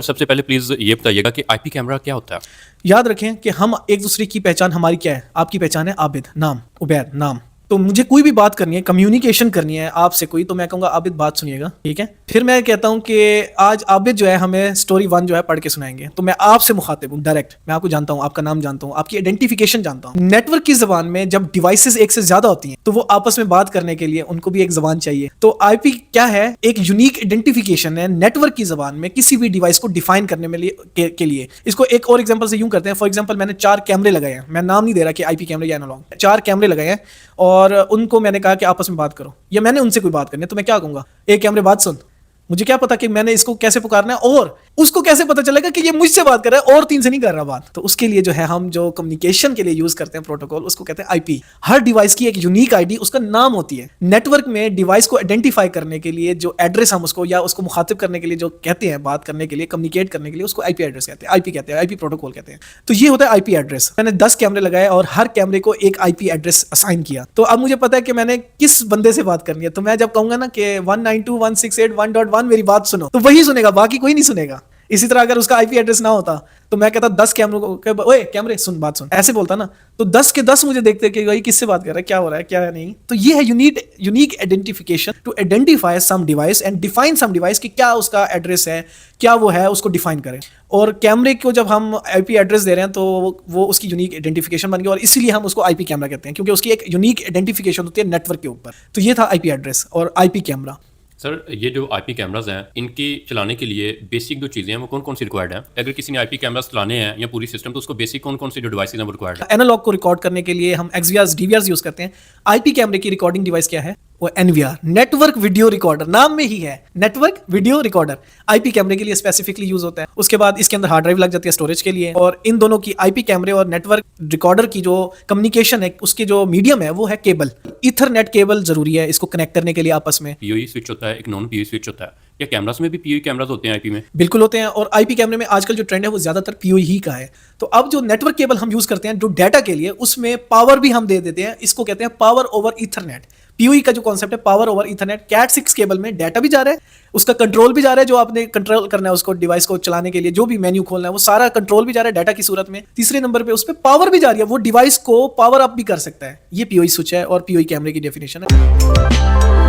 सबसे पहले प्लीज़ ये बताइएगा कि आईपी कैमरा क्या होता है? याद रखें कि हम एक दूसरे की पहचान, हमारी क्या है? आपकी पहचान है आबिद, नाम, उबैद, नाम। तो मुझे कोई भी बात करनी है, कम्युनिकेशन करनी है आपसे कोई, तो मैं कहूँगा आबिद बात सुनिएगा, ठीक है? फिर मैं कहता हूँ कि आज आबिद जो है हमें स्टोरी 1 जो है पढ़ के सुनाएंगे, तो मैं आपसे मुखातिब हूँ डायरेक्ट। मैं आपको जानता हूँ, आपका नाम जानता हूँ, आपकी आइडेंटिफिकेशन जानता हूँ। नेटवर्क की ज़बान में जब डिवाइसेस एक से ज़्यादा होती हैं तो वो आपस में बात करने के लिए उनको भी एक ज़बान चाहिए। तो आईपी क्या है? एक यूनिक आइडेंटिफिकेशन है नेटवर्क की ज़बान में किसी भी डिवाइस को डिफाइन करने में के लिए। इसको एक और एग्जांपल से यूं करते हैं। फॉर एग्जांपल मैंने 4 कैमरे लगाए हैं, मैं नाम नहीं दे रहा कि आईपी कैमरे या एनालॉग, 4 कैमरे लगाए हैं और उनको मैंने कहा कि आपस में बात करो, या मैंने उनसे कोई बात करनी है, तो मैं क्या कहूंगा? एक कैमरे बात सुन। मुझे क्या पता कि मैंने इसको कैसे पुकारना है और उसको कैसे पता चलेगा कि ये मुझसे बात कर रहा है और 3 से नहीं कर रहा बात? तो उसके लिए जो है हम जो कम्युनिकेशन के लिए यूज करते हैं प्रोटोकॉल, उसको कहते हैं आईपी। हर डिवाइस की एक यूनिक आईडी, उसका नाम होती है। नेटवर्क में डिवाइस को आइडेंटिफाई करने के लिए जो एड्रेस हम उसको या उसको मुखातिब करने के लिए जो कहते हैं, बात करने के लिए, कम्युनिकेट करने के लिए, उसको आईपी एड्रेस कहते हैं, आईपी कहते हैं, आईपी प्रोटोकॉल कहते हैं। तो ये होता है आईपी एड्रेस। मैंने 10 कैमरे लगाए और हर कैमरे को एक आईपी एड्रेस असाइन किया। तो अब मुझे पता है कि मैंने किस बंदे से बात करनी है। तो मैं जब कहूंगा ना कि 192.168.1.1 मेरी बात सुनो, तो वही सुनेगा, बाकी कोई नहीं सुनेगा। इसी तरह अगर उसका आईपी एड्रेस ना होता तो मैं कहता 10 कैमरों को, ओए कैमरे सुन, बात सुन, ऐसे बोलता ना, तो 10 के 10 मुझे देखते कि भाई किससे बात कर रहा है, क्या हो रहा है, क्या है नहीं। तो ये है unique identification to identify some device and define some device कि क्या उसका एड्रेस है, क्या वो है, उसको डिफाइन करें। और कैमरे को जब हम आईपी एड्रेस दे रहे हैं तो वो उसकी यूनिक आइडेंटिफिकेशन बन गई और इसीलिए हम उसको आईपी कैमरा कहते हैं, क्योंकि उसकी एक यूनिक आइडेंटिफिकेशन होती है नेटवर्क के ऊपर। तो ये था आईपी एड्रेस और आईपी कैमरा। सर, ये जो आईपी कैमराज हैं, इनकी चलाने के लिए बेसिक जो चीज़ें हैं वो कौन कौन सी रिक्वायर्ड हैं? अगर किसी ने आईपी कैमराज चलाने हैं या पूरी सिस्टम, तो उसको बेसिक कौन कौन सी जो डिवाइसेज हैं वो रिक्वायर्ड है? एनालॉग को रिकॉर्ड करने के लिए हम एक्सवीआर डीवीआर यूज करते हैं। आईपी कैमरे की रिकॉर्डिंग डिवाइस क्या है? वो एनवीआर, नेटवर्क वीडियो रिकॉर्डर, नाम में ही है नेटवर्क वीडियो रिकॉर्डर। आईपी कैमरे के लिए स्पेसिफिकली यूज होता है। उसके बाद इसके अंदर हार्ड ड्राइव लग जाती है स्टोरेज के लिए। और इन दोनों की, आईपी कैमरे और नेटवर्क रिकॉर्डर की जो कम्युनिकेशन है, उसके जो मीडियम है वो है केबल। ईथरनेट केबल जरूरी है इसको कनेक्ट करने के लिए आपस में। पीओई स्विच होता है, एक नॉन पीओई स्विच होता है। या कैमरास में भी पीओई कैमरास होते हैं आईपी में? बिल्कुल होते हैं। और आईपी कैमरे में आजकल जो ट्रेंड है वो ज्यादातर पीओई ही का है। तो अब जो नेटवर्क केबल हम यूज करते हैं जो डाटा के लिए, उसमें पावर भी हम दे देते हैं। इसको कहते हैं पावर ओवर ईथरनेट। पीओई का जो कॉन्सेप्ट है power over Ethernet, Cat 6 cable में डाटा भी जा रहा है, उसका कंट्रोल भी जा रहा है, जो आपने कंट्रोल करना है उसको, डिवाइस को चलाने के लिए जो भी मेन्यू खोलना है वो सारा कंट्रोल भी जा रहा है डाटा की सूरत में। तीसरे नंबर पे उस पर पावर भी जा रही है, वो डिवाइस को पावर अप भी कर सकता है। ये पीओई स्विच है और पीओई कैमरे की डेफिनेशन है।